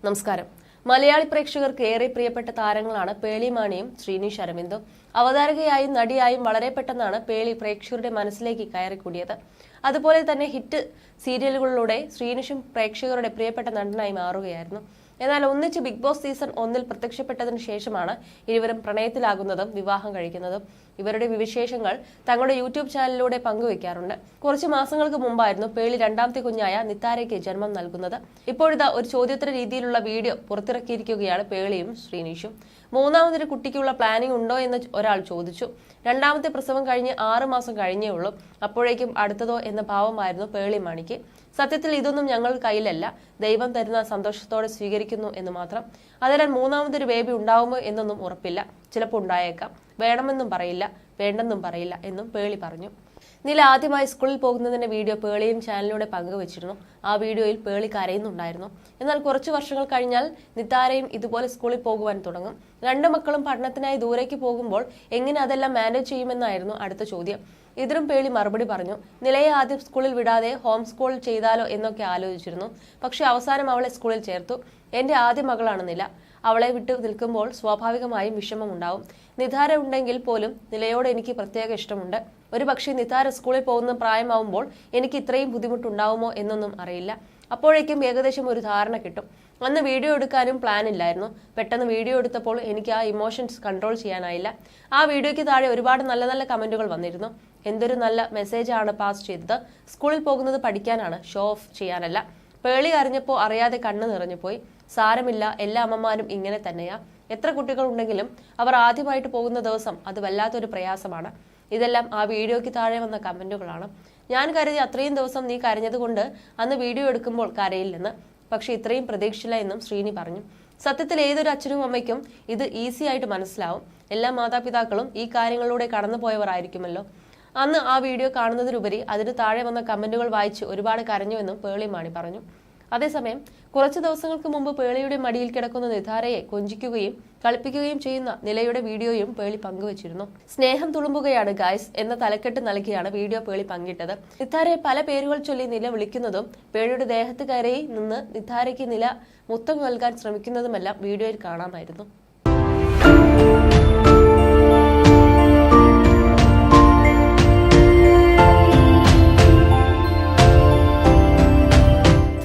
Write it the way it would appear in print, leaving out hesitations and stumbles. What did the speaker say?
നമസ്കാരം. മലയാളി പ്രേക്ഷകർക്ക് ഏറെ പ്രിയപ്പെട്ട താരങ്ങളാണ് പേളി മാണിയും ശ്രീനിഷ് അരവിന്ദും. അവതാരകയായും നടിയായും വളരെ പെട്ടെന്നാണ് പേളി പ്രേക്ഷകരുടെ മനസ്സിലേക്ക് കയറിക്കൂടിയത്. അതുപോലെ തന്നെ ഹിറ്റ് സീരിയലുകളിലൂടെ ശ്രീനിഷും പ്രേക്ഷകരുടെ പ്രിയപ്പെട്ട നടനായി മാറുകയായിരുന്നു. എന്നാൽ ഒന്നിച്ച് ബിഗ് ബോസ് സീസൺ 1 പ്രത്യക്ഷപ്പെട്ടതിനു ശേഷമാണ് ഇരുവരും പ്രണയത്തിലാകുന്നതും വിവാഹം കഴിക്കുന്നതും. ഇവരുടെ വിശേഷങ്ങൾ തങ്ങളുടെ യൂട്യൂബ് ചാനലിലൂടെ പങ്കുവയ്ക്കാറുണ്ട്. കുറച്ച് മാസങ്ങൾക്ക് മുമ്പായിരുന്നു പേളി രണ്ടാമത്തെ കുഞ്ഞായ നിത്താരയ്ക്ക് ജന്മം നൽകുന്നത്. ഇപ്പോഴിതാ ഒരു ചോദ്യോത്തര രീതിയിലുള്ള വീഡിയോ പുറത്തിറക്കിയിരിക്കുകയാണ് പേളിയും ശ്രീനിഷും. മൂന്നാമതൊരു കുട്ടിക്കുള്ള പ്ലാനിംഗ് ഉണ്ടോ എന്ന് ഒരാൾ ചോദിച്ചു. രണ്ടാമത്തെ പ്രസവം കഴിഞ്ഞ് 6 മാസം കഴിഞ്ഞേ ഉള്ളൂ, അപ്പോഴേക്കും അടുത്തതോ എന്ന ഭാവമായിരുന്നു പേളി മാണിക്ക്. സത്യത്തിൽ ഇതൊന്നും ഞങ്ങൾ കയ്യിലല്ല, ദൈവം തരുന്ന സന്തോഷത്തോടെ സ്വീകരിക്കുന്നു എന്ന് മാത്രം. അതിനാൽ മൂന്നാമതൊരു ബേബി ഉണ്ടാവുമോ എന്നൊന്നും ഉറപ്പില്ല. ചിലപ്പോൾ ഉണ്ടായേക്കാം. വേണമെന്നും പറയില്ല, വേണ്ടെന്നും പറയില്ല എന്നും പേളി പറഞ്ഞു. നില ആദ്യമായി സ്കൂളിൽ പോകുന്നതിന്റെ വീഡിയോ പേളിയും ചാനലിലൂടെ പങ്കുവച്ചിരുന്നു. ആ വീഡിയോയിൽ പേളി കരയുന്നുണ്ടായിരുന്നു. എന്നാൽ കുറച്ചു വർഷങ്ങൾ കഴിഞ്ഞാൽ നിത്താരയും ഇതുപോലെ സ്കൂളിൽ പോകുവാൻ തുടങ്ങും. രണ്ടു മക്കളും പഠനത്തിനായി ദൂരേക്ക് പോകുമ്പോൾ എങ്ങനെ അതെല്ലാം മാനേജ് ചെയ്യുമെന്നായിരുന്നു അടുത്ത ചോദ്യം. ഇതിനും പേളി മറുപടി പറഞ്ഞു. നിലയെ ആദ്യം സ്കൂളിൽ വിടാതെ ഹോം സ്കൂൾ ചെയ്താലോ എന്നൊക്കെ ആലോചിച്ചിരുന്നു. പക്ഷെ അവസാനം അവളെ സ്കൂളിൽ ചേർത്തു. എന്റെ ആദ്യ മകളാണ് നില. അവളെ വിട്ടു നിൽക്കുമ്പോൾ സ്വാഭാവികമായും വിഷമമുണ്ടാവും. നിതാര ഉണ്ടെങ്കിൽ പോലും നിലയോട് എനിക്ക് പ്രത്യേക ഇഷ്ടമുണ്ട്. ഒരു പക്ഷേ നിതാര സ്കൂളിൽ പോകുന്ന പ്രായമാവുമ്പോൾ എനിക്ക് ഇത്രയും ബുദ്ധിമുട്ടുണ്ടാവുമോ എന്നൊന്നും അറിയില്ല. അപ്പോഴേക്കും ഏകദേശം ഒരു ധാരണ കിട്ടും. അന്ന് വീഡിയോ എടുക്കാനും പ്ലാൻ ഇല്ലായിരുന്നു. പെട്ടെന്ന് വീഡിയോ എടുത്തപ്പോൾ എനിക്ക് ആ ഇമോഷൻസ് കൺട്രോൾ ചെയ്യാനായില്ല. ആ വീഡിയോയ്ക്ക് താഴെ ഒരുപാട് നല്ല നല്ല കമന്റുകൾ വന്നിരുന്നു. എന്തൊരു നല്ല മെസ്സേജാണ് പാസ് ചെയ്തത്. സ്കൂളിൽ പോകുന്നത് പഠിക്കാനാണ്, ഷോ ഓഫ് ചെയ്യാനല്ല. പേളി അറിഞ്ഞപ്പോൾ അറിയാതെ കണ്ണ് നിറഞ്ഞുപോയി. സാരമില്ല, എല്ലാ അമ്മമാരും ഇങ്ങനെ തന്നെയാ. എത്ര കുട്ടികൾ ഉണ്ടെങ്കിലും അവർ ആദ്യമായിട്ട് പോകുന്ന ദിവസം അത് വല്ലാത്തൊരു പ്രയാസമാണ്. ഇതെല്ലാം ആ വീഡിയോയ്ക്ക് താഴെ വന്ന കമന്റുകളാണ്. ഞാൻ കരുതി അത്രയും ദിവസം നീ കരഞ്ഞത് കൊണ്ട് അന്ന് വീഡിയോ എടുക്കുമ്പോൾ കരയില്ലെന്ന്. പക്ഷെ ഇത്രയും പ്രതീക്ഷിച്ചില്ല എന്നും ശ്രീനി പറഞ്ഞു. സത്യത്തിൽ ഏതൊരു അച്ഛനും അമ്മയ്ക്കും ഇത് ഈസി ആയിട്ട് മനസ്സിലാവും. എല്ലാ മാതാപിതാക്കളും ഈ കാര്യങ്ങളിലൂടെ കടന്നുപോയവർ ആയിരിക്കുമല്ലോ. അന്ന് ആ വീഡിയോ കാണുന്നതിനുപരി അതിന് താഴെ വന്ന കമന്റുകൾ വായിച്ച് ഒരുപാട് കരഞ്ഞുവെന്നും പേളി മാണി പറഞ്ഞു. അതേസമയം കുറച്ചു ദിവസങ്ങൾക്ക് മുമ്പ് പേളിയുടെ മടിയിൽ കിടക്കുന്ന നിതാരയെ കൊഞ്ചിക്കുകയും കളിപ്പിക്കുകയും ചെയ്യുന്ന നിലയുടെ വീഡിയോയും പേളി പങ്കുവച്ചിരുന്നു. സ്നേഹം തുളുമ്പുകയാണ് ഗായ്സ് എന്ന തലക്കെട്ട് നൽകിയാണ് വീഡിയോ പേളി പങ്കിട്ടത്. നിതാരയെ പല പേരുകൾ ചൊല്ലി നില വിളിക്കുന്നതും പേളിയുടെ ദേഹത്ത് കയറി നിന്ന് നിതാരയ്ക്ക് നില മുത്തം നൽകാൻ ശ്രമിക്കുന്നതുമെല്ലാം വീഡിയോയിൽ കാണാമായിരുന്നു.